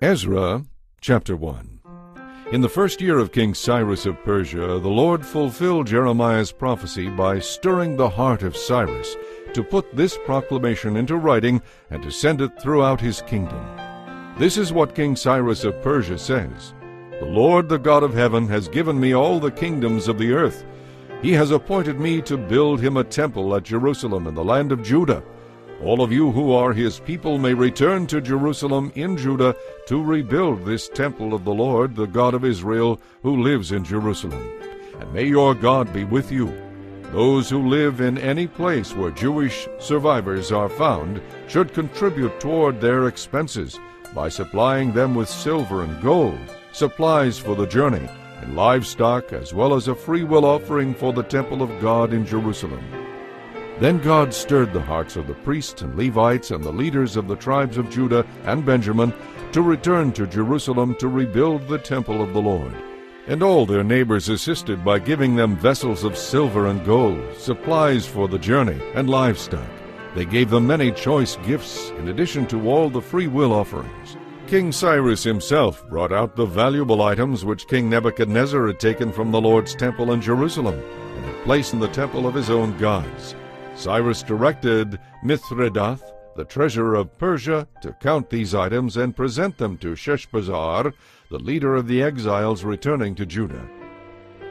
Ezra, chapter 1. In the first year of King Cyrus of Persia, the Lord fulfilled Jeremiah's prophecy by stirring the heart of Cyrus to put this proclamation into writing and to send it throughout his kingdom. This is what King Cyrus of Persia says: "The Lord, the God of heaven, has given me all the kingdoms of the earth. He has appointed me to build him a temple at Jerusalem in the land of Judah. All of you who are his people may return to Jerusalem in Judah to rebuild this temple of the Lord, the God of Israel, who lives in Jerusalem. And may your God be with you. Those who live in any place where Jewish survivors are found should contribute toward their expenses by supplying them with silver and gold, supplies for the journey, and livestock, as well as a free-will offering for the temple of God in Jerusalem." Then God stirred the hearts of the priests and Levites and the leaders of the tribes of Judah and Benjamin to return to Jerusalem to rebuild the temple of the Lord. And all their neighbors assisted by giving them vessels of silver and gold, supplies for the journey, and livestock. They gave them many choice gifts in addition to all the free will offerings. King Cyrus himself brought out the valuable items which King Nebuchadnezzar had taken from the Lord's temple in Jerusalem and had placed in the temple of his own gods. Cyrus directed Mithredath, the treasurer of Persia, to count these items and present them to Sheshbazzar, the leader of the exiles returning to Judah.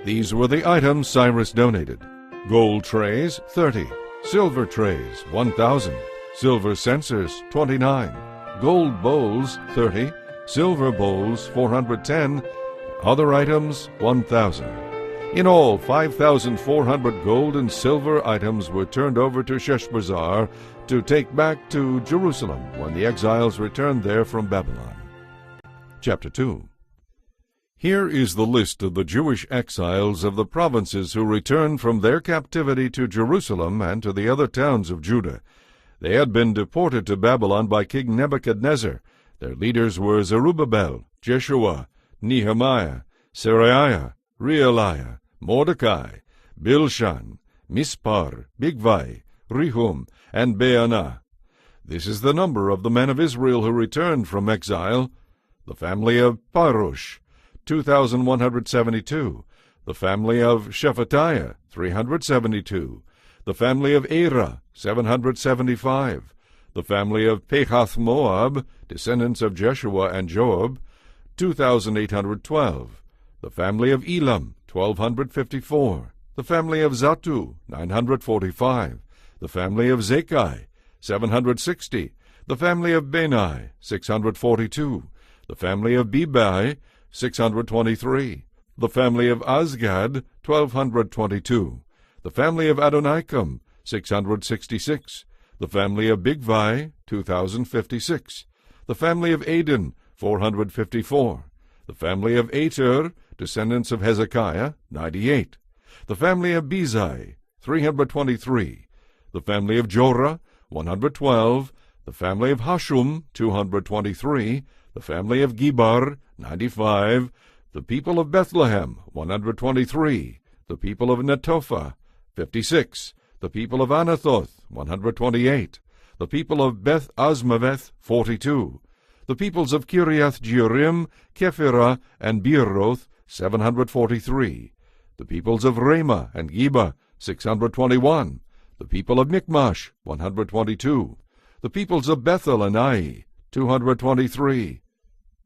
These were the items Cyrus donated: gold trays, 30, silver trays, 1,000, silver censers, 29, gold bowls, 30, silver bowls, 410, other items, 1,000. In all, 5,400 gold and silver items were turned over to Sheshbazzar to take back to Jerusalem when the exiles returned there from Babylon. Chapter 2. Here is the list of the Jewish exiles of the provinces who returned from their captivity to Jerusalem and to the other towns of Judah. They had been deported to Babylon by King Nebuchadnezzar. Their leaders were Zerubbabel, Jeshua, Nehemiah, Seraiah, Realiah, Mordecai, Bilshan, Mispar, Bigvai, Rehum, and Baanah. This is the number of the men of Israel who returned from exile: the family of Parosh, 2,172, the family of Shephatiah, 372, the family of Era, 775, the family of Pahath-Moab, descendants of Jeshua and Joab, 2,812, the family of Elam, 1,254, the family of Zattu, 945, the family of Zakai, 760, the family of Benai, 642, the family of Bebai, 623, the family of Azgad, 1,222, the family of Adonikam, 666, the family of Bigvai, 2,056, the family of Adin, 454, the family of Ater, descendants of Hezekiah, 98, the family of Bezai, 323, the family of Jorah, 112, the family of Hashum, 223, the family of Gibar, 95, the people of Bethlehem, 123, the people of Netophah, 56, the people of Anathoth, 128, the people of Beth Azmaveth, 42, the peoples of Kiriath Jearim, Kephirah, and Beeroth, 743, the peoples of Ramah and Geba, 621, the people of Michmash, 122, the peoples of Bethel and Ai, 223,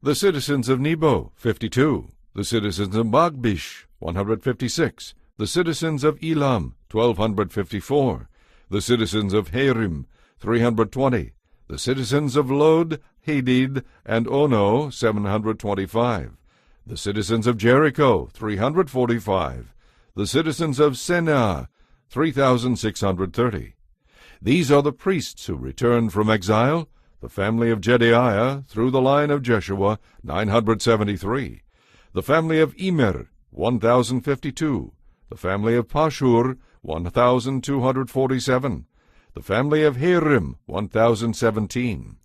the citizens of Nebo, 52, the citizens of Magbish, 156, the citizens of Elam, 1,254, the citizens of Harim, 320, the citizens of Lod, Hadid, and Ono, 725, the citizens of Jericho, 345, the citizens of Senaa, 3,630. These are the priests who returned from exile: the family of Jedaiah, through the line of Jeshua, 973, the family of Immer, 1,052, the family of Pashur, 1,247, the family of Harim, 1,017.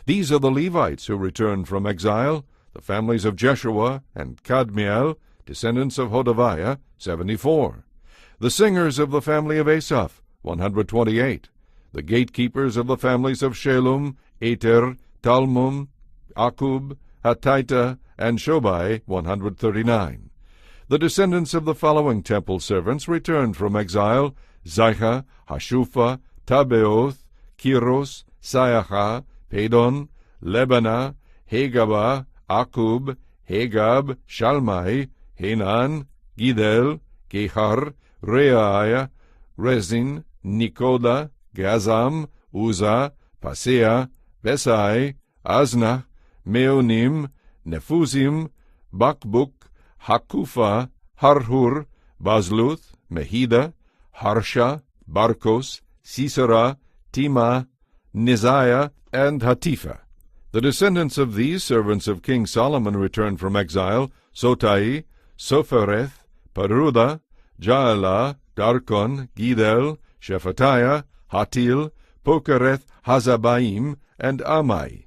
These are the Levites who returned from exile: the families of Jeshua and Kadmiel, descendants of Hodaviah, 74. The singers of the family of Asaph, 128. The gatekeepers of the families of Shalom, Ater, Talmon, Akub, Hatita, and Shobai, 139. The descendants of the following temple servants returned from exile: Zicha, Hashupha, Tabeoth, Kiros, Saiacha, Pedon, Lebana, Hegaba, Akub, Hegab, Shalmai, Hanan, Gidel, Gehar, Reaiah, Rezin, Nikoda, Gazam, Uzzah, Pasea, Besai, Aznah, Meonim, Nephuzim, Bakbuk, Hakufa, Harhur, Bazluth, Mehida, Harsha, Barkos, Sisera, Tima, Niziah, and Hatifa. The descendants of these servants of King Solomon returned from exile: Sotai, Sophereth, Peruda, Jaala, Darkon, Gidel, Shephatiah, Hatil, Pokereth, Hazabaim, and Amai.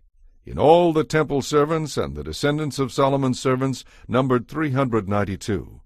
In all, the temple servants and the descendants of Solomon's servants numbered 392.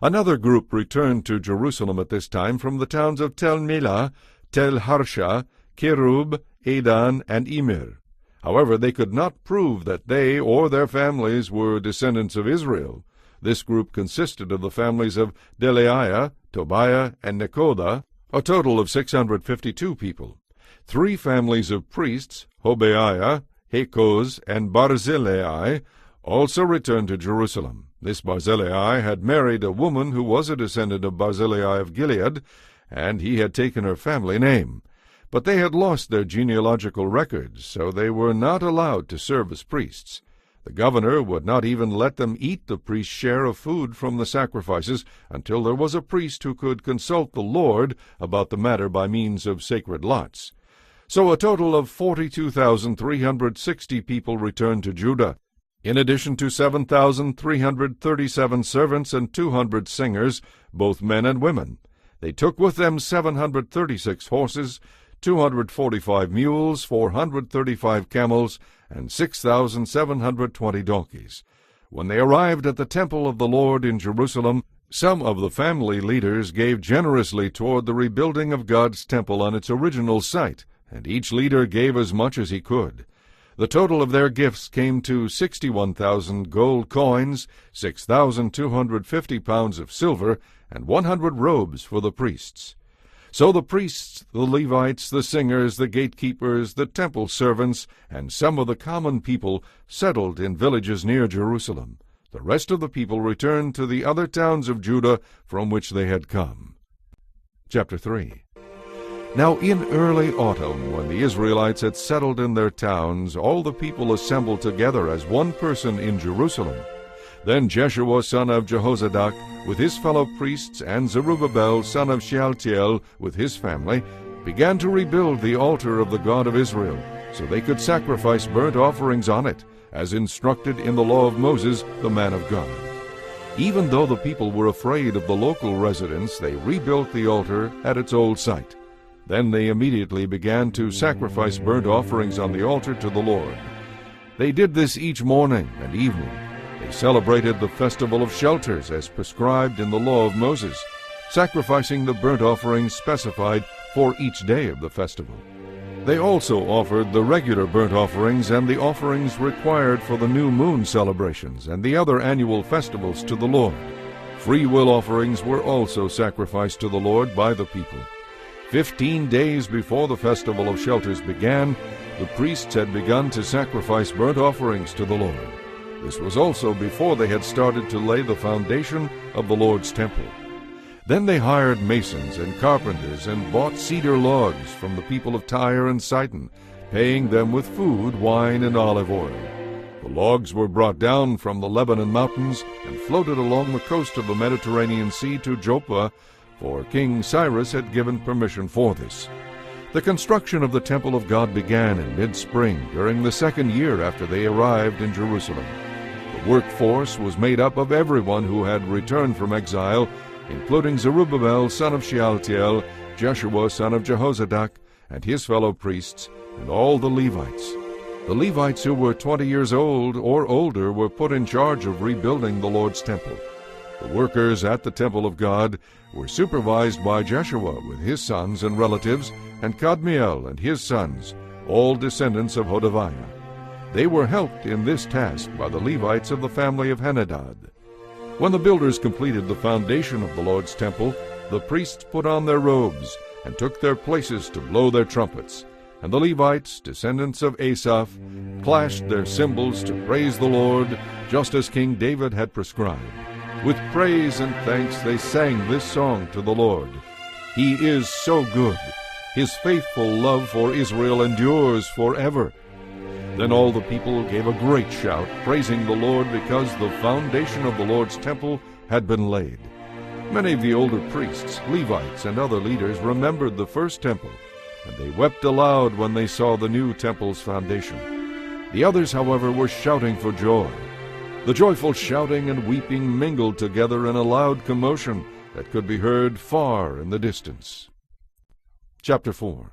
Another group returned to Jerusalem at this time from the towns of Tel Melah, Tel Harsha, Kerub, Adan, and Immer. However, they could not prove that they or their families were descendants of Israel. This group consisted of the families of Delaiah, Tobiah, and Nekoda, a total of 652 people. 3 families of priests, Hobaiah, Hakoz, and Barzillai, also returned to Jerusalem. This Barzillai had married a woman who was a descendant of Barzillai of Gilead, and he had taken her family name. But they had lost their genealogical records, so they were not allowed to serve as priests. The governor would not even let them eat the priest's share of food from the sacrifices until there was a priest who could consult the Lord about the matter by means of sacred lots. So a total of 42,360 people returned to Judah, in addition to 7,337 servants and 200 singers, both men and women. They took with them 736 horses, 245 mules, 435 camels, and 6,720 donkeys. When they arrived at the temple of the Lord in Jerusalem, some of the family leaders gave generously toward the rebuilding of God's temple on its original site, and each leader gave as much as he could. The total of their gifts came to 61,000 gold coins, 6,250 pounds of silver, and 100 robes for the priests. So the priests, the Levites, the singers, the gatekeepers, the temple servants, and some of the common people settled in villages near Jerusalem. The rest of the people returned to the other towns of Judah from which they had come. Chapter 3. Now in early autumn, when the Israelites had settled in their towns, all the people assembled together as one person in Jerusalem. Then Jeshua son of Jehozadak, with his fellow priests, and Zerubbabel son of Shealtiel, with his family, began to rebuild the altar of the God of Israel, so they could sacrifice burnt offerings on it, as instructed in the law of Moses, the man of God. Even though the people were afraid of the local residents, they rebuilt the altar at its old site. Then they immediately began to sacrifice burnt offerings on the altar to the Lord. They did this each morning and evening. They celebrated the festival of shelters as prescribed in the law of Moses, sacrificing the burnt offerings specified for each day of the festival. They also offered the regular burnt offerings and the offerings required for the new moon celebrations and the other annual festivals to the Lord. Free will offerings were also sacrificed to the Lord by the people. 15 days before the festival of shelters began, the priests had begun to sacrifice burnt offerings to the Lord. This was also before they had started to lay the foundation of the Lord's temple. Then they hired masons and carpenters and bought cedar logs from the people of Tyre and Sidon, paying them with food, wine, and olive oil. The logs were brought down from the Lebanon mountains and floated along the coast of the Mediterranean Sea to Joppa, for King Cyrus had given permission for this. The construction of the temple of God began in mid-spring, during the second year after they arrived in Jerusalem. The workforce was made up of everyone who had returned from exile, including Zerubbabel son of Shealtiel, Jeshua son of Jehozadak, and his fellow priests, and all the Levites. The Levites who were 20 years old or older were put in charge of rebuilding the Lord's temple. The workers at the temple of God were supervised by Jeshua with his sons and relatives, and Kadmiel and his sons, all descendants of Hodaviah. They were helped in this task by the Levites of the family of Henadad. When the builders completed the foundation of the Lord's temple, the priests put on their robes and took their places to blow their trumpets. And the Levites, descendants of Asaph, clashed their cymbals to praise the Lord, just as King David had prescribed. With praise and thanks they sang this song to the Lord. He is so good. His faithful love for Israel endures forever. Then all the people gave a great shout, praising the Lord, because the foundation of the Lord's temple had been laid. Many of the older priests, Levites, and other leaders remembered the first temple, and they wept aloud when they saw the new temple's foundation. The others, however, were shouting for joy. The joyful shouting and weeping mingled together in a loud commotion that could be heard far in the distance. Chapter 4.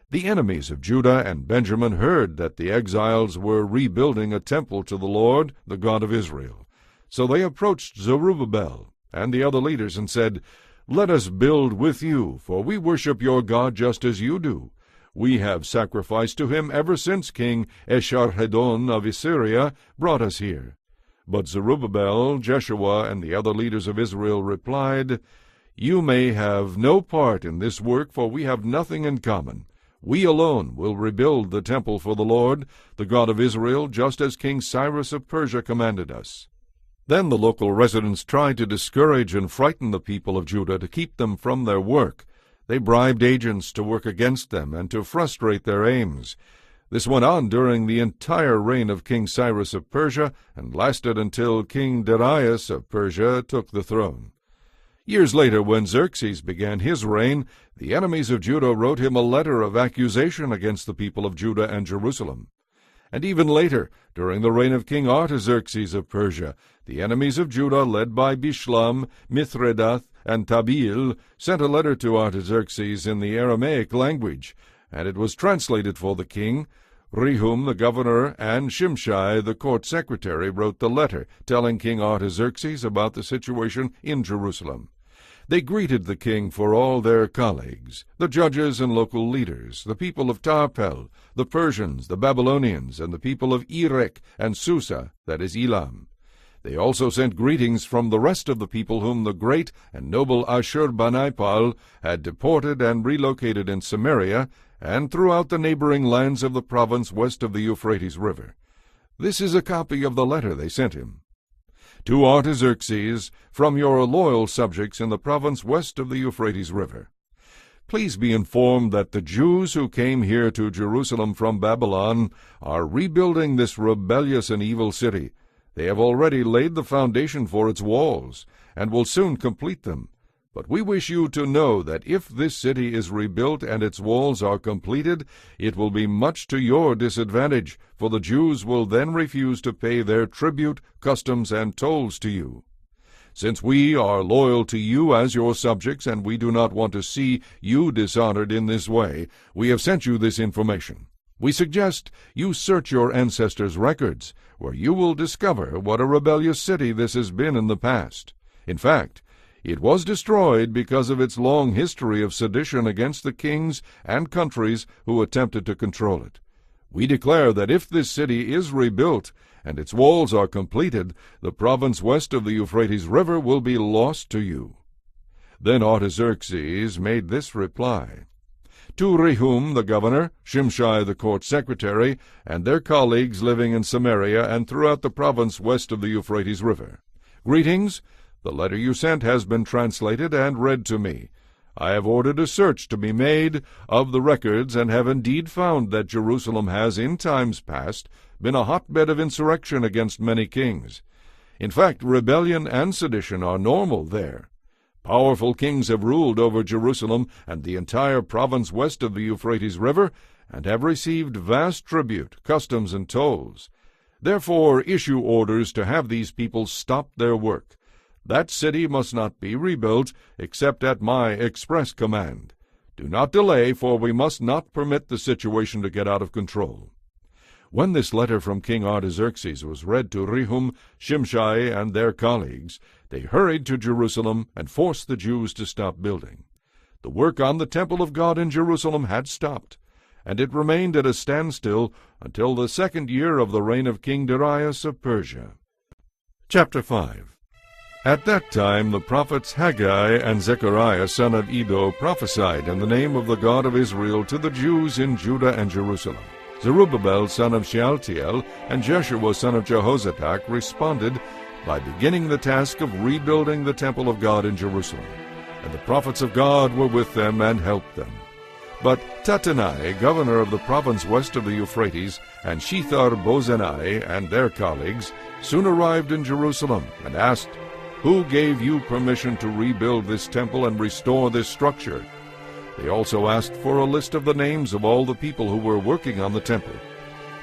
The enemies of Judah and Benjamin heard that the exiles were rebuilding a temple to the Lord, the God of Israel. So they approached Zerubbabel and the other leaders and said, "Let us build with you, for we worship your God just as you do. We have sacrificed to him ever since King Esarhaddon of Assyria brought us here." But Zerubbabel, Jeshua, and the other leaders of Israel replied, "You may have no part in this work, for we have nothing in common. We alone will rebuild the temple for the Lord, the God of Israel, just as King Cyrus of Persia commanded us." Then the local residents tried to discourage and frighten the people of Judah to keep them from their work. They bribed agents to work against them and to frustrate their aims. This went on during the entire reign of King Cyrus of Persia and lasted until King Darius of Persia took the throne. Years later, when Xerxes began his reign, the enemies of Judah wrote him a letter of accusation against the people of Judah and Jerusalem. And even later, during the reign of King Artaxerxes of Persia, the enemies of Judah, led by Bishlam, Mithredath, and Tabeel, sent a letter to Artaxerxes in the Aramaic language, and it was translated for the king. Rehum the governor and Shimshai the court secretary wrote the letter, telling King Artaxerxes about the situation in Jerusalem. They greeted the king for all their colleagues, the judges and local leaders, the people of Tarpel, the Persians, the Babylonians, and the people of Erech and Susa, that is Elam. They also sent greetings from the rest of the people whom the great and noble Ashurbanipal had deported and relocated in Samaria and throughout the neighboring lands of the province west of the Euphrates River. This is a copy of the letter they sent him. To Artaxerxes, from your loyal subjects in the province west of the Euphrates River. Please be informed that the Jews who came here to Jerusalem from Babylon are rebuilding this rebellious and evil city. They have already laid the foundation for its walls, and will soon complete them. But we wish you to know that if this city is rebuilt and its walls are completed, it will be much to your disadvantage, for the Jews will then refuse to pay their tribute, customs, and tolls to you. Since we are loyal to you as your subjects, and we do not want to see you dishonored in this way, we have sent you this information. We suggest you search your ancestors' records, where you will discover what a rebellious city this has been in the past. In fact, it was destroyed because of its long history of sedition against the kings and countries who attempted to control it. We declare that if this city is rebuilt and its walls are completed, the province west of the Euphrates River will be lost to you." Then Artaxerxes made this reply. To Rehum the governor, Shimshai the court secretary, and their colleagues living in Samaria and throughout the province west of the Euphrates River. Greetings. The letter you sent has been translated and read to me. I have ordered a search to be made of the records, and have indeed found that Jerusalem has in times past been a hotbed of insurrection against many kings. In fact, rebellion and sedition are normal there. Powerful kings have ruled over Jerusalem and the entire province west of the Euphrates River, and have received vast tribute, customs, and tolls. Therefore issue orders to have these people stop their work. That city must not be rebuilt except at my express command. Do not delay, for we must not permit the situation to get out of control." When this letter from King Artaxerxes was read to Rehum, Shimshai, and their colleagues, they hurried to Jerusalem and forced the Jews to stop building. The work on the temple of God in Jerusalem had stopped, and it remained at a standstill until the 2nd year of the reign of King Darius of Persia. Chapter 5. At that time the prophets Haggai and Zechariah son of Iddo prophesied in the name of the God of Israel to the Jews in Judah and Jerusalem. Zerubbabel son of Shealtiel and Jeshua son of Jehozadak responded by beginning the task of rebuilding the temple of God in Jerusalem. And the prophets of God were with them and helped them. But Tattenai, governor of the province west of the Euphrates, and Shethar-bozenai and their colleagues soon arrived in Jerusalem and asked, "Who gave you permission to rebuild this temple and restore this structure?" They also asked for a list of the names of all the people who were working on the temple.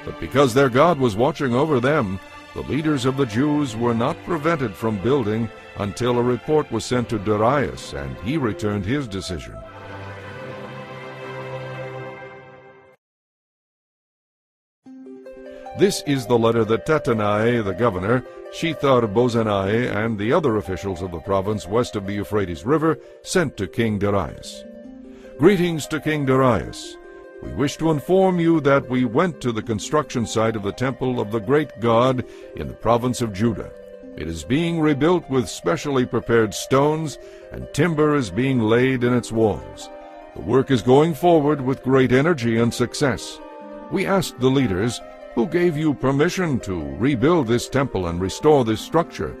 But because their God was watching over them, the leaders of the Jews were not prevented from building until a report was sent to Darius, and he returned his decision. This is the letter that Tattenai, the governor, Shethar-bozenai, and the other officials of the province west of the Euphrates River sent to King Darius. Greetings to King Darius. We wish to inform you that we went to the construction site of the temple of the great God in the province of Judah. It is being rebuilt with specially prepared stones, and timber is being laid in its walls. The work is going forward with great energy and success. We asked the leaders, "Who gave you permission to rebuild this temple and restore this structure?"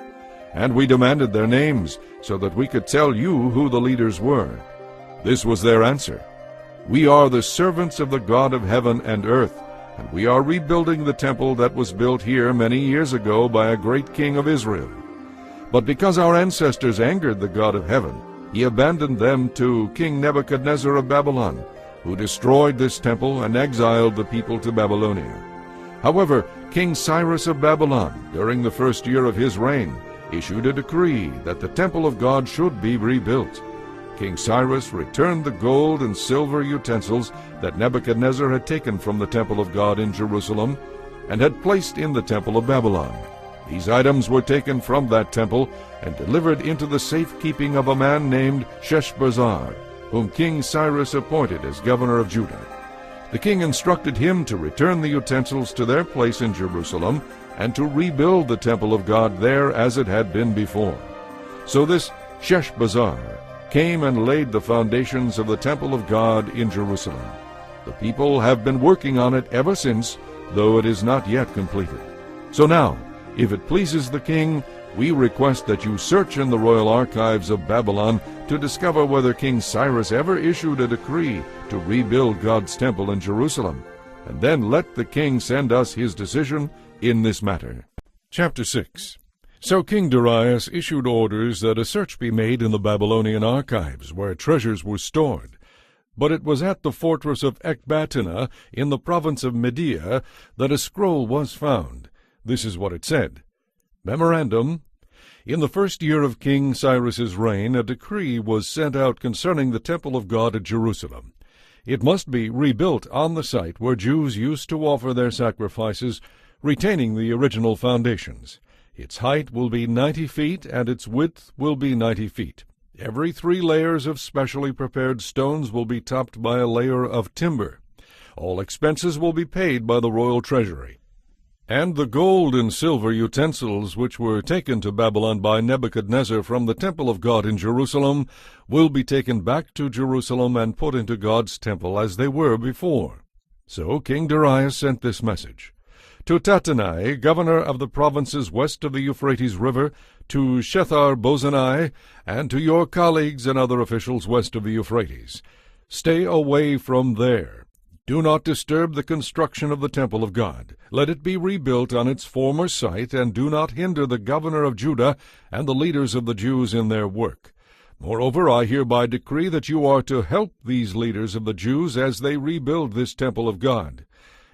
And we demanded their names so that we could tell you who the leaders were. This was their answer: "We are the servants of the God of heaven and earth, and we are rebuilding the temple that was built here many years ago by a great king of Israel. But because our ancestors angered the God of heaven, he abandoned them to King Nebuchadnezzar of Babylon, who destroyed this temple and exiled the people to Babylonia. However, King Cyrus of Babylon, during the 1st year of his reign, issued a decree that the temple of God should be rebuilt. King Cyrus returned the gold and silver utensils that Nebuchadnezzar had taken from the temple of God in Jerusalem and had placed in the temple of Babylon. These items were taken from that temple and delivered into the safekeeping of a man named Sheshbazzar, whom King Cyrus appointed as governor of Judah. The king instructed him to return the utensils to their place in Jerusalem and to rebuild the temple of God there as it had been before. So this Sheshbazzar came and laid the foundations of the temple of God in Jerusalem. The people have been working on it ever since, though it is not yet completed. So now, if it pleases the king, we request that you search in the royal archives of Babylon to discover whether King Cyrus ever issued a decree to rebuild God's temple in Jerusalem, and then let the king send us his decision in this matter." Chapter 6. So King Darius issued orders that a search be made in the Babylonian archives, where treasures were stored. But it was at the fortress of Ecbatana, in the province of Media, that a scroll was found. This is what it said: Memorandum: in the 1st year of King Cyrus's reign, a decree was sent out concerning the temple of God at Jerusalem. It must be rebuilt on the site where Jews used to offer their sacrifices, retaining the original foundations. Its height will be 90 feet, and its width will be 90 feet. Every 3 layers of specially prepared stones will be topped by a layer of timber. All expenses will be paid by the royal treasury. And the gold and silver utensils which were taken to Babylon by Nebuchadnezzar from the temple of God in Jerusalem will be taken back to Jerusalem and put into God's temple as they were before. So King Darius sent this message: to Tattenai, governor of the provinces west of the Euphrates River, to Shethar-bozenai, and to your colleagues and other officials west of the Euphrates: stay away from there. Do not disturb the construction of the temple of God. Let it be rebuilt on its former site, and do not hinder the governor of Judah and the leaders of the Jews in their work. Moreover, I hereby decree that you are to help these leaders of the Jews as they rebuild this temple of God.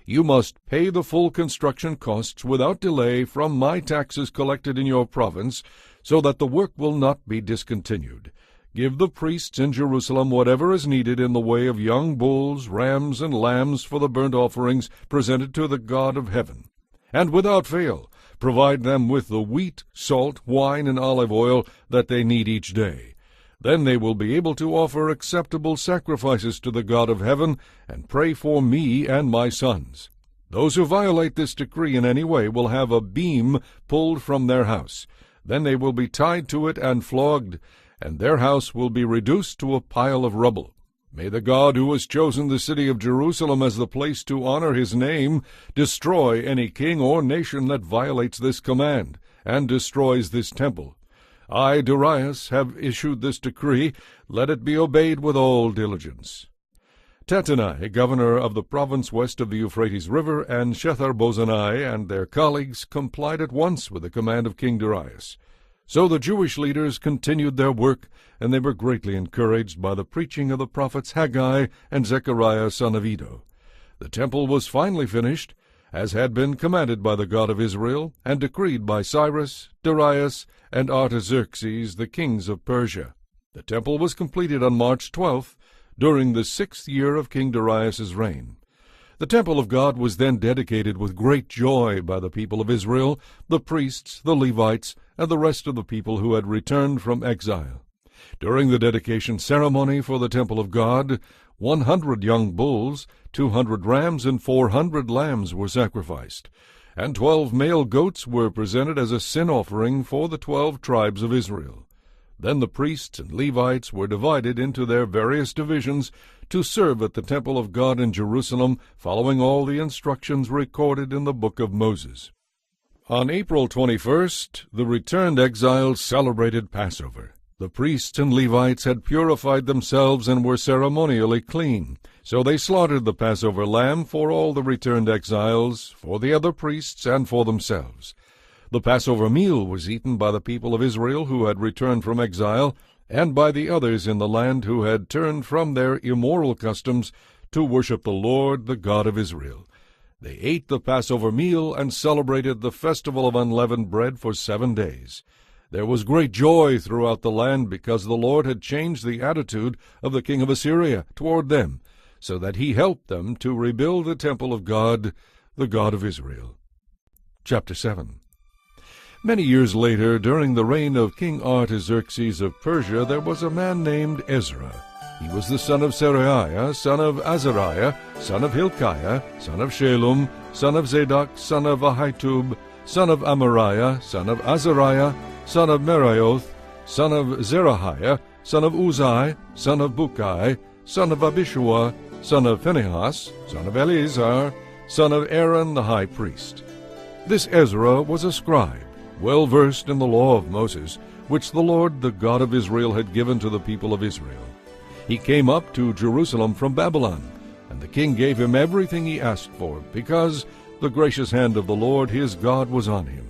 You must pay the full construction costs without delay from my taxes collected in your province, so that the work will not be discontinued. Give the priests in Jerusalem whatever is needed in the way of young bulls, rams, and lambs for the burnt offerings presented to the God of heaven. And without fail, provide them with the wheat, salt, wine, and olive oil that they need each day. Then they will be able to offer acceptable sacrifices to the God of heaven and pray for me and my sons. Those who violate this decree in any way will have a beam pulled from their house. Then they will be tied to it and flogged, and their house will be reduced to a pile of rubble. May the God who has chosen the city of Jerusalem as the place to honor his name destroy any king or nation that violates this command and destroys this temple. I, Darius, have issued this decree. Let it be obeyed with all diligence. Tattenai, governor of the province west of the Euphrates River, and Shethar-bozenai and their colleagues complied at once with the command of King Darius. So the Jewish leaders continued their work, and they were greatly encouraged by the preaching of the prophets Haggai and Zechariah son of Iddo. The temple was finally finished, as had been commanded by the God of Israel, and decreed by Cyrus, Darius, and Artaxerxes, the kings of Persia. The temple was completed on March 12th, during the 6th year of King Darius's reign. The temple of God was then dedicated with great joy by the people of Israel, the priests, the Levites, and the rest of the people who had returned from exile. During the dedication ceremony for the temple of God, 100 young bulls, 200 rams, and 400 lambs were sacrificed, and 12 male goats were presented as a sin offering for the 12 tribes of Israel. Then the priests and Levites were divided into their various divisions to serve at the temple of God in Jerusalem, following all the instructions recorded in the book of Moses. On April 21st, the returned exiles celebrated Passover. The priests and Levites had purified themselves and were ceremonially clean, so they slaughtered the Passover lamb for all the returned exiles, for the other priests, and for themselves. The Passover meal was eaten by the people of Israel who had returned from exile, and by the others in the land who had turned from their immoral customs to worship the Lord, the God of Israel. They ate the Passover meal and celebrated the festival of unleavened bread for 7 days. There was great joy throughout the land because the Lord had changed the attitude of the king of Assyria toward them, so that he helped them to rebuild the temple of God, the God of Israel. Chapter 7. Many years later, during the reign of King Artaxerxes of Persia, there was a man named Ezra. He was the son of Seraiah, son of Azariah, son of Hilkiah, son of Shallum, son of Zadok, son of Ahitub, son of Amariah, son of Azariah, son of Meraioth, son of Zerahiah, son of Uzai, son of Bukai, son of Abishua, son of Phinehas, son of Eleazar, son of Aaron the high priest. This Ezra was a scribe, well versed in the law of Moses, which the Lord, the God of Israel, had given to the people of Israel. He came up to Jerusalem from Babylon, and the king gave him everything he asked for, because the gracious hand of the Lord his God was on him.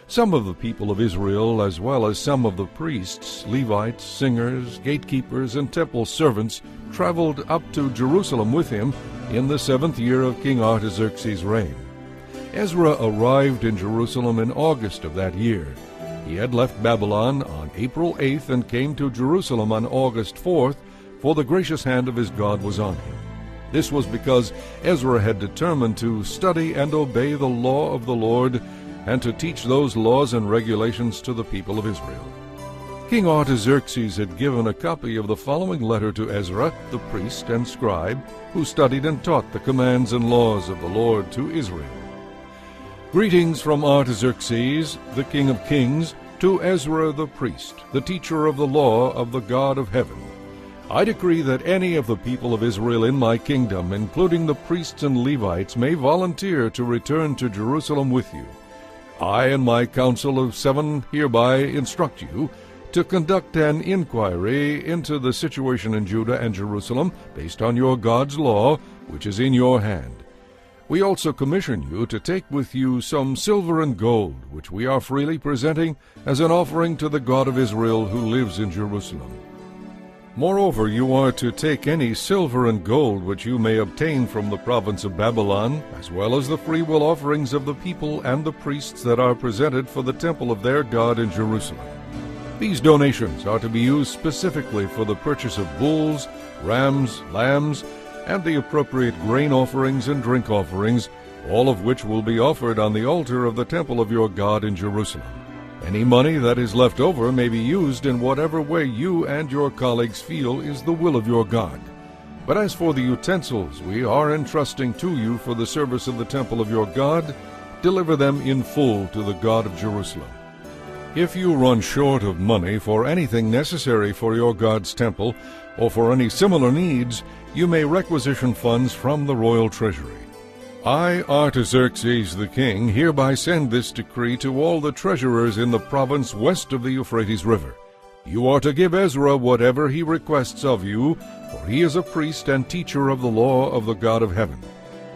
Some of the people of Israel, as well as some of the priests, Levites, singers, gatekeepers, and temple servants, traveled up to Jerusalem with him in the 7th year of King Artaxerxes' reign. Ezra arrived in Jerusalem in August of that year. He had left Babylon on April 8th and came to Jerusalem on August 4th, for the gracious hand of his God was on him. This was because Ezra had determined to study and obey the law of the Lord, and to teach those laws and regulations to the people of Israel. King Artaxerxes had given a copy of the following letter to Ezra, the priest and scribe, who studied and taught the commands and laws of the Lord to Israel. Greetings from Artaxerxes, the King of Kings, to Ezra the priest, the teacher of the law of the God of heaven. I decree that any of the people of Israel in my kingdom, including the priests and Levites, may volunteer to return to Jerusalem with you. I and my council of 7 hereby instruct you to conduct an inquiry into the situation in Judah and Jerusalem based on your God's law, which is in your hand. We also commission you to take with you some silver and gold, which we are freely presenting as an offering to the God of Israel who lives in Jerusalem. Moreover, you are to take any silver and gold which you may obtain from the province of Babylon, as well as the freewill offerings of the people and the priests that are presented for the temple of their God in Jerusalem. These donations are to be used specifically for the purchase of bulls, rams, lambs, and the appropriate grain offerings and drink offerings, all of which will be offered on the altar of the temple of your God in Jerusalem. Any money that is left over may be used in whatever way you and your colleagues feel is the will of your God. But as for the utensils we are entrusting to you for the service of the temple of your God, deliver them in full to the God of Jerusalem. If you run short of money for anything necessary for your God's temple, or for any similar needs, you may requisition funds from the royal treasury. I, Artaxerxes the king, hereby send this decree to all the treasurers in the province west of the Euphrates River. You are to give Ezra whatever he requests of you, for he is a priest and teacher of the law of the God of heaven.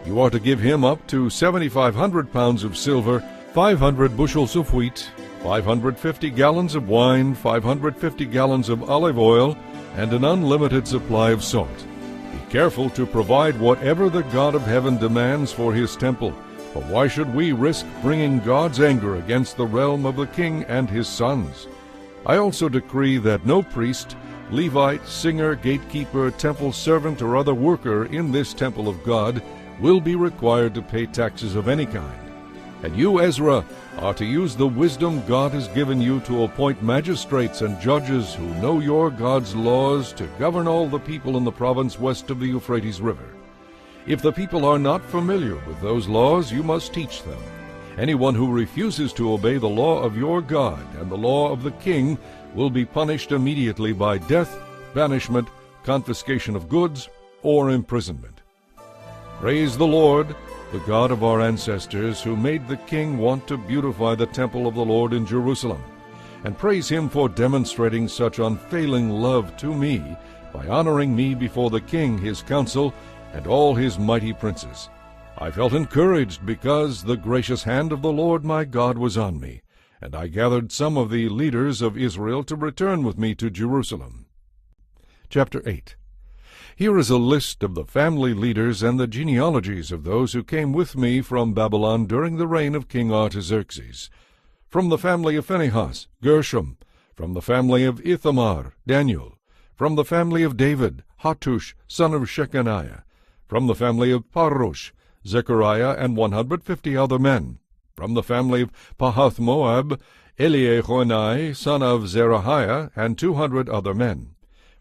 You are to give him up to 7,500 pounds of silver, 500 bushels of wheat, 550 gallons of wine, 550 gallons of olive oil, and an unlimited supply of salt. Be careful to provide whatever the God of heaven demands for his temple, for why should we risk bringing God's anger against the realm of the king and his sons? I also decree that no priest, Levite, singer, gatekeeper, temple servant, or other worker in this temple of God will be required to pay taxes of any kind. And you, Ezra, are to use the wisdom God has given you to appoint magistrates and judges who know your God's laws to govern all the people in the province west of the Euphrates River. If the people are not familiar with those laws, you must teach them. Anyone who refuses to obey the law of your God and the law of the king will be punished immediately by death, banishment, confiscation of goods, or imprisonment. Praise the Lord, the God of our ancestors, who made the king want to beautify the temple of the Lord in Jerusalem, and praise him for demonstrating such unfailing love to me by honoring me before the king, his council, and all his mighty princes. I felt encouraged because the gracious hand of the Lord my God was on me, and I gathered some of the leaders of Israel to return with me to Jerusalem. Chapter 8. Here is a list of the family leaders and the genealogies of those who came with me from Babylon during the reign of King Artaxerxes. From the family of Phinehas, Gershom. From the family of Ithamar, Daniel. From the family of David, Hattush, son of Shechaniah. From the family of Parosh, Zechariah and 150 other men. From the family of Pahath-Moab, Eliehoenai, son of Zerahiah, and 200 other men.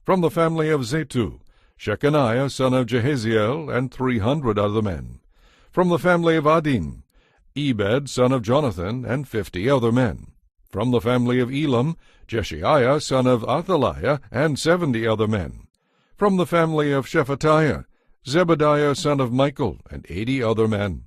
From the family of Zetu, Shechaniah, son of Jehaziel, and 300 other men. From the family of Adin, Ebed, son of Jonathan, and 50 other men. From the family of Elam, Jeshiah, son of Athaliah, and 70 other men. From the family of Shephatiah, Zebediah, son of Michael, and 80 other men.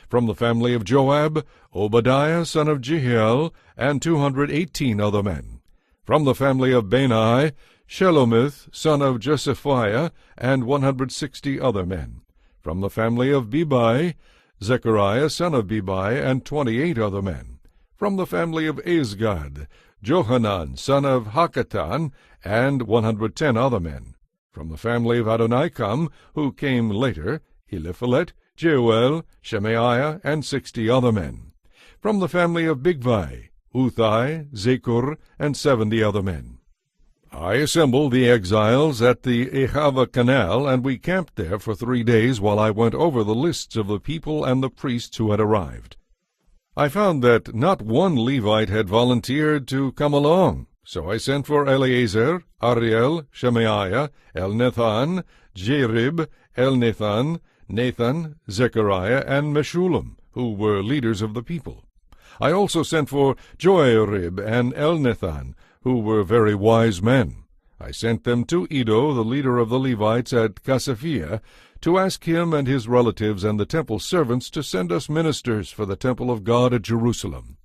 From the family of Joab, Obadiah, son of Jehiel, and 218 other men. From the family of Bani, Shelomith, son of Josephiah, and 160 other men. From the family of Bebai, Zechariah, son of Bebai, and 28 other men. From the family of Azgad, Johanan, son of Hakatan, and 110 other men. From the family of Adonikam, who came later, Eliphalet, Jeuel, Shemaiah, and 60 other men. From the family of Bigvai, Uthai, Zakur, and 70 other men. I assembled the exiles at the Ahava Canal, and we camped there for 3 days while I went over the lists of the people and the priests who had arrived. I found that not one Levite had volunteered to come along, so I sent for Eleazar, Ariel, Shemaiah, Elnathan, Jerib, Elnathan, Nathan, Zechariah, and Meshullam, who were leaders of the people. I also sent for Joarib and Elnathan, who were very wise men. I sent them to Iddo, the leader of the Levites at Casaphia, to ask him and his relatives and the temple servants to send us ministers for the temple of God at Jerusalem.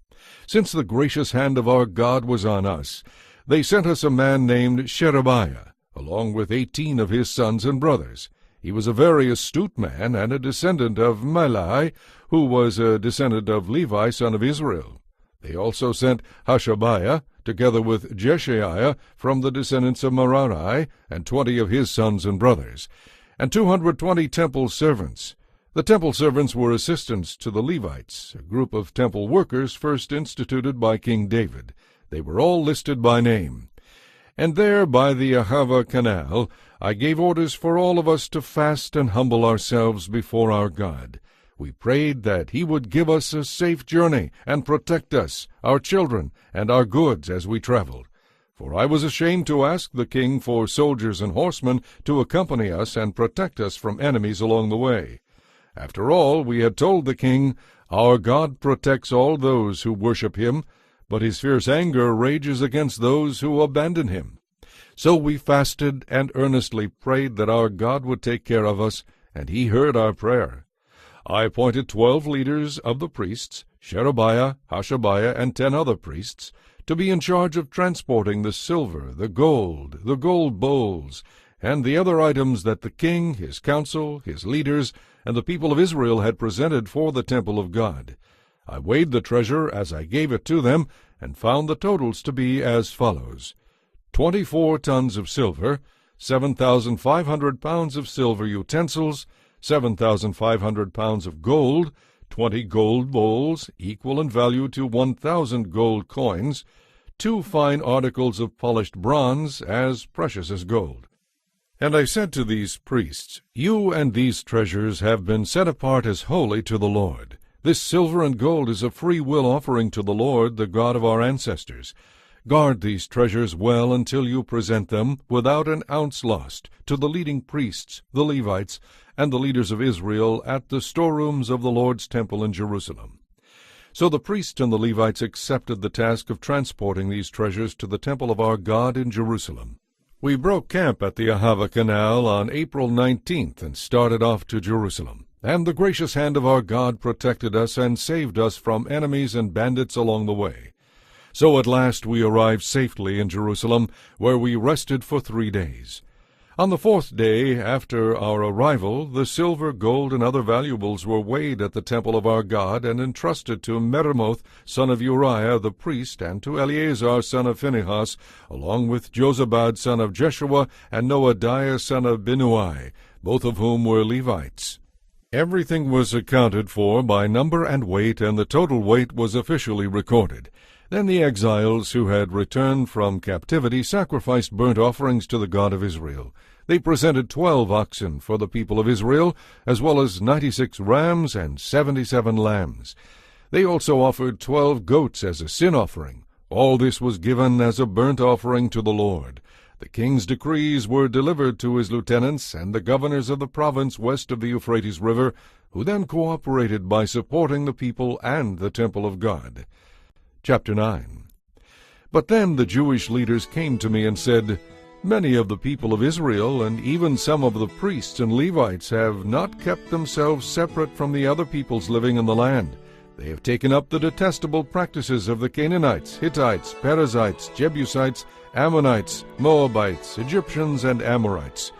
Since the gracious hand of our God was on us, they sent us a man named Sherebiah, along with 18 of his sons and brothers. He was a very astute man and a descendant of Malai, who was a descendant of Levi, son of Israel. They also sent Hashabiah, together with Jeshaiah, from the descendants of Merari, and 20 of his sons and brothers, and 220 temple servants. The temple servants were assistants to the Levites, a group of temple workers first instituted by King David. They were all listed by name. And there, by the Ahava Canal, I gave orders for all of us to fast and humble ourselves before our God. we prayed that he would give us a safe journey and protect us, our children, and our goods as we traveled. For I was ashamed to ask the king for soldiers and horsemen to accompany us and protect us from enemies along the way. After all, we had told the king, "Our God protects all those who worship him, but his fierce anger rages against those who abandon him." So we fasted and earnestly prayed that our God would take care of us, and he heard our prayer. I appointed 12 leaders of the priests, Sherebiah, Hashabiah, and 10 other priests, to be in charge of transporting the silver, the gold bowls, and the other items that the king, his council, his leaders, and the people of Israel had presented for the temple of God. I weighed the treasure as I gave it to them, and found the totals to be as follows: 24 tons of silver, 7,500 pounds of silver utensils, 7,500 pounds of gold, 20 gold bowls, equal in value to 1,000 gold coins, 2 fine articles of polished bronze, as precious as gold. And I said to these priests, "You and these treasures have been set apart as holy to the Lord. This silver and gold is a free will offering to the Lord, the God of our ancestors. Guard these treasures well until you present them, without an ounce lost, to the leading priests, the Levites, and the leaders of Israel at the storerooms of the Lord's temple in Jerusalem." So the priests and the Levites accepted the task of transporting these treasures to the temple of our God in Jerusalem. We broke camp at the Ahava Canal on April 19th and started off to Jerusalem. And the gracious hand of our God protected us and saved us from enemies and bandits along the way. So at last we arrived safely in Jerusalem, where we rested for 3 days. On the 4th day after our arrival, the silver, gold, and other valuables were weighed at the temple of our God and entrusted to Meremoth, son of Uriah the priest, and to Eleazar, son of Phinehas, along with Jozabad, son of Jeshua, and Noadiah, son of Binnui, both of whom were Levites. Everything was accounted for by number and weight, and the total weight was officially recorded. Then the exiles who had returned from captivity sacrificed burnt offerings to the God of Israel. They presented 12 oxen for the people of Israel, as well as 96 rams and 77 lambs. They also offered 12 goats as a sin offering. All this was given as a burnt offering to the Lord. The king's decrees were delivered to his lieutenants and the governors of the province west of the Euphrates River, who then cooperated by supporting the people and the temple of God. Chapter 9. But then the Jewish leaders came to me and said, "Many of the people of Israel, and even some of the priests and Levites, have not kept themselves separate from the other peoples living in the land. They have taken up the detestable practices of the Canaanites, Hittites, Perizzites, Jebusites, Ammonites, Moabites, Egyptians, and Amorites.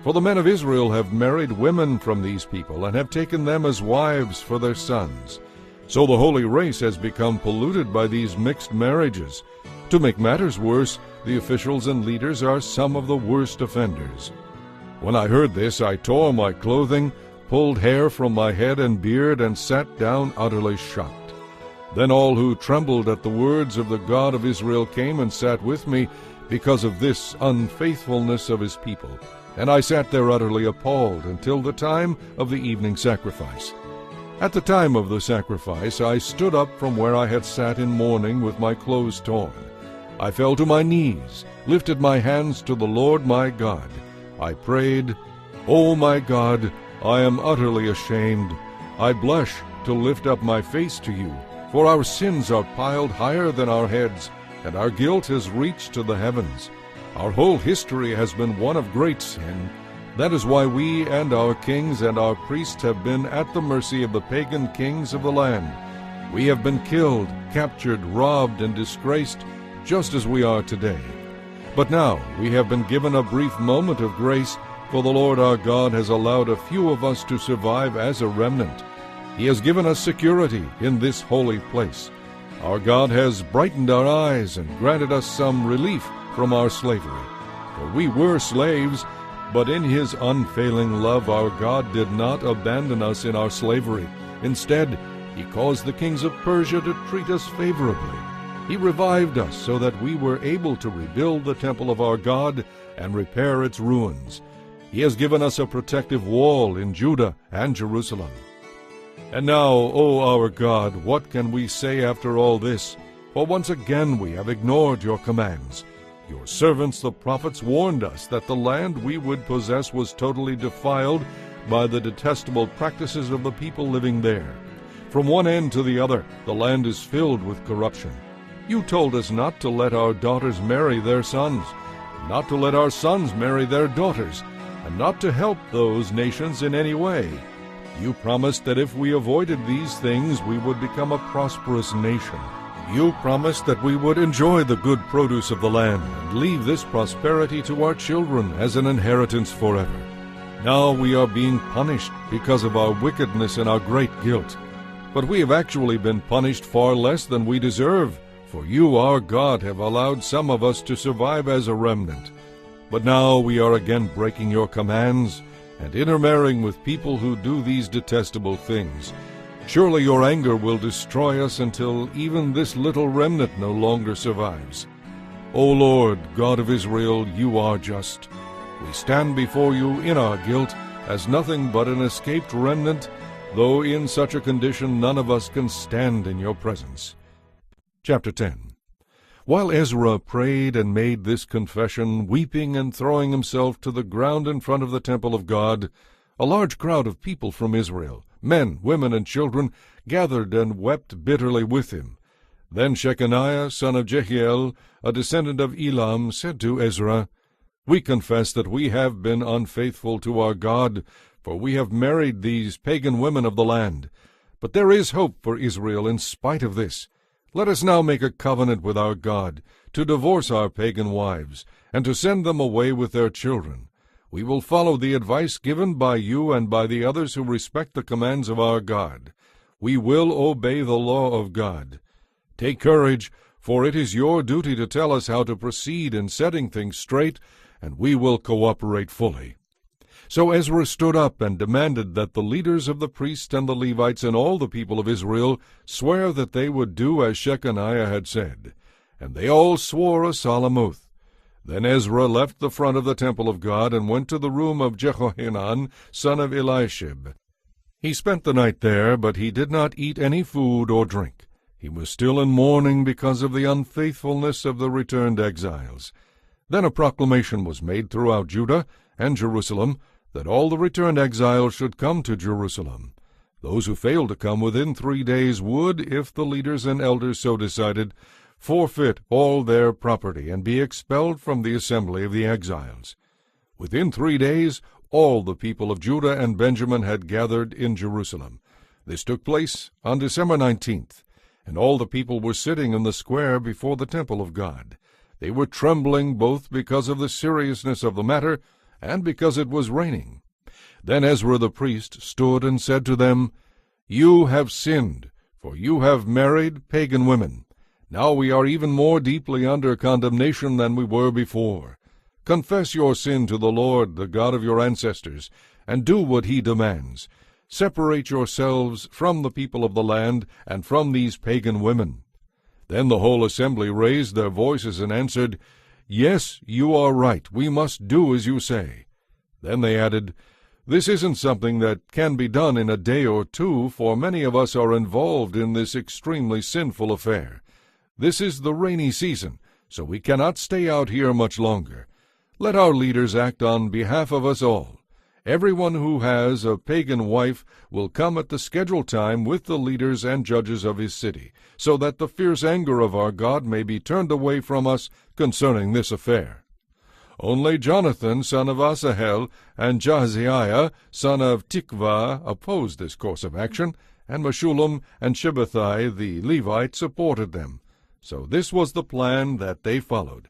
For the men of Israel have married women from these people, and have taken them as wives for their sons. So the holy race has become polluted by these mixed marriages. To make matters worse, the officials and leaders are some of the worst offenders." When I heard this, I tore my clothing, pulled hair from my head and beard, and sat down utterly shocked. Then all who trembled at the words of the God of Israel came and sat with me because of this unfaithfulness of his people. And I sat there utterly appalled until the time of the evening sacrifice. At the time of the sacrifice, I stood up from where I had sat in mourning with my clothes torn. I fell to my knees, lifted my hands to the Lord my God. I prayed, "O my God, I am utterly ashamed. I blush to lift up my face to you, for our sins are piled higher than our heads, and our guilt has reached to the heavens. Our whole history has been one of great sin. That is why we and our kings and our priests have been at the mercy of the pagan kings of the land. We have been killed, captured, robbed, and disgraced, just as we are today. But now we have been given a brief moment of grace, for the Lord our God has allowed a few of us to survive as a remnant. He has given us security in this holy place. Our God has brightened our eyes and granted us some relief from our slavery. For we were slaves, but in his unfailing love our God did not abandon us in our slavery. Instead, he caused the kings of Persia to treat us favorably. He revived us so that we were able to rebuild the temple of our God and repair its ruins. He has given us a protective wall in Judah and Jerusalem. And now, O our God, what can we say after all this? For once again we have ignored your commands. Your servants the prophets warned us that the land we would possess was totally defiled by the detestable practices of the people living there. From one end to the other, the land is filled with corruption. You told us not to let our daughters marry their sons, not to let our sons marry their daughters, and not to help those nations in any way. You promised that if we avoided these things, we would become a prosperous nation. You promised that we would enjoy the good produce of the land and leave this prosperity to our children as an inheritance forever. Now we are being punished because of our wickedness and our great guilt. But we have actually been punished far less than we deserve, for you, our God, have allowed some of us to survive as a remnant. But now we are again breaking your commands and intermarrying with people who do these detestable things. Surely your anger will destroy us until even this little remnant no longer survives. O Lord, God of Israel, you are just. We stand before you in our guilt as nothing but an escaped remnant, though in such a condition none of us can stand in your presence. Chapter 10. While Ezra prayed and made this confession, weeping and throwing himself to the ground in front of the temple of God, a large crowd of people from Israel, men, women, and children, gathered and wept bitterly with him. Then Shechaniah, son of Jehiel, a descendant of Elam, said to Ezra, "We confess that we have been unfaithful to our God, for we have married these pagan women of the land. But there is hope for Israel in spite of this. Let us now make a covenant with our God, to divorce our pagan wives, and to send them away with their children. We will follow the advice given by you and by the others who respect the commands of our God. We will obey the law of God. Take courage, for it is your duty to tell us how to proceed in setting things straight, and we will cooperate fully." So Ezra stood up and demanded that the leaders of the priests and the Levites and all the people of Israel swear that they would do as Shechaniah had said. And they all swore a solemn oath. Then Ezra left the front of the temple of God and went to the room of Jehohanan, son of Eliashib. He spent the night there, but he did not eat any food or drink. He was still in mourning because of the unfaithfulness of the returned exiles. Then a proclamation was made throughout Judah and Jerusalem that all the returned exiles should come to Jerusalem. Those who failed to come within 3 days would, if the leaders and elders so decided, forfeit all their property and be expelled from the assembly of the exiles. Within 3 days, all the people of Judah and Benjamin had gathered in Jerusalem. This took place on December 19th, and all the people were sitting in the square before the temple of God. They were trembling both because of the seriousness of the matter and because it was raining. Then Ezra the priest stood and said to them, "You have sinned, for you have married pagan women. Now we are even more deeply under condemnation than we were before. Confess your sin to the Lord, the God of your ancestors, and do what he demands. Separate yourselves from the people of the land and from these pagan women." Then the whole assembly raised their voices and answered, "Yes, you are right. We must do as you say." Then they added, "This isn't something that can be done in a day or two, for many of us are involved in this extremely sinful affair. This is the rainy season, so we cannot stay out here much longer. Let our leaders act on behalf of us all. Everyone who has a pagan wife will come at the scheduled time with the leaders and judges of his city, so that the fierce anger of our God may be turned away from us concerning this affair." Only Jonathan, son of Asahel, and Jahaziah, son of Tikvah, opposed this course of action, and Meshullam and Shabbathai the Levite supported them. So this was the plan that they followed.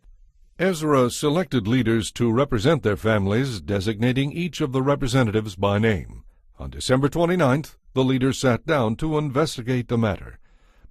Ezra selected leaders to represent their families, designating each of the representatives by name. On December 29th, the leaders sat down to investigate the matter.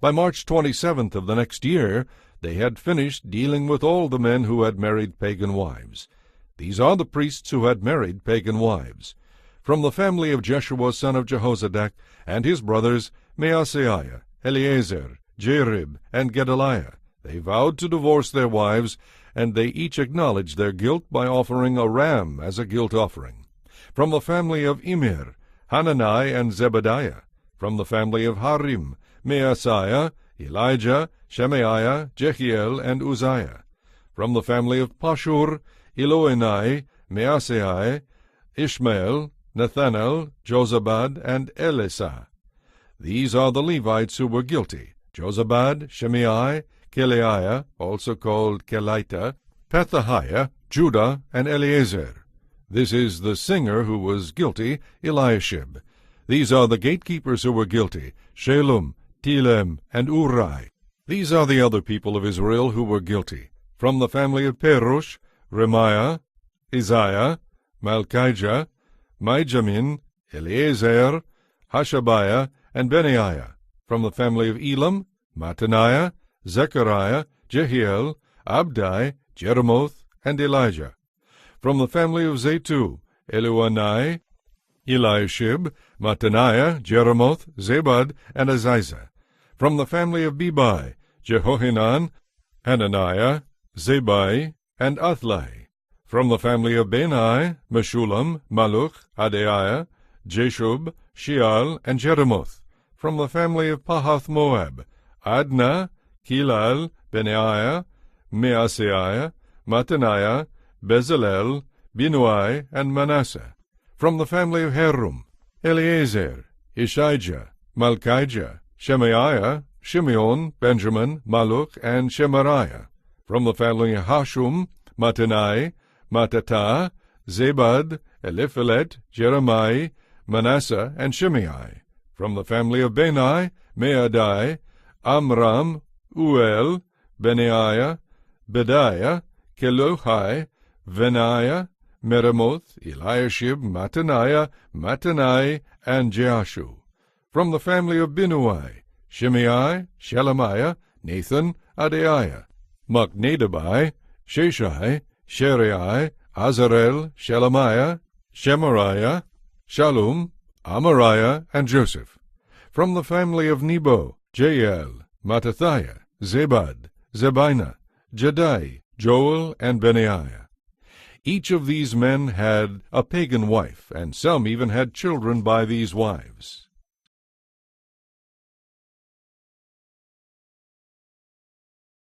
By March 27th of the next year, they had finished dealing with all the men who had married pagan wives. These are the priests who had married pagan wives. From the family of Jeshua son of Jehozadak and his brothers, Maaseiah, Eleazar, Jerib, and Gedaliah, they vowed to divorce their wives, and they each acknowledged their guilt by offering a ram as a guilt offering. From the family of Immer, Hanani and Zebadiah, From the family of Harim, Maaseiah, Elijah, Shemaiah, Jehiel, and Uzziah. From the family of Pashur, Eloenai, Maaseiah, Ishmael, Nethanel, Jozabad, and Elisah. These are the Levites who were guilty: Jozabad, Shimei, Kelaiah, also called Kelita, Pethahiah, Judah, and Eleazar. This is the singer who was guilty, Eliashib. These are the gatekeepers who were guilty: Shalom, Telem, and Uri. These are the other people of Israel who were guilty: from the family of Perush, Remiah, Isaiah, Malchijah, Mijamin, Eleazar, Hashabiah, and Benaiah. From the family of Elam, Mattaniah, Zechariah, Jehiel, Abdai, Jeremoth, and Elijah. From the family of Zatu, Eluanai, Eliashib, Mattaniah, Jeremoth, Zabad, and Aziza. From the family of Bebai, Jehohanan, Hananiah, Zabai, and Athlai. From the family of Benai, Meshullam, Maluch, Adaiah, Jeshub, Sheal, and Jeremoth. From the family of Pahath-Moab, Adnah, Kilal, Benaiah, Maaseiah, Mattaniah, Bezalel, Binuai, and Manasseh. From the family of Harum, Eleazar, Ishijah, Malchijah, Shemaiah, Shimeon, Benjamin, Maluch, and Shemariah. From the family of Hashum, Mattanai, Mattatah, Zabad, Eliphelet, Jeremiah, Manasseh, and Shimei. From the family of Benai, Maadai, Amram, Uel, Benaiah, Bediah, Keluhai, Venaiah, Meremoth, Eliashib, Mattaniah, Mattanai, and Jeashu. From the family of Binuai, Shimei, Shelemiah, Nathan, Adaiah, Machnadabai, Sheshai, Sherai, Azarel, Shelemiah, Shemariah, Shallum, Amariah, and Joseph. From the family of Nebo, Jael, Mattathiah, Zabad, Zebina, Jadai, Joel, and Benaiah. Each of these men had a pagan wife, and some even had children by these wives.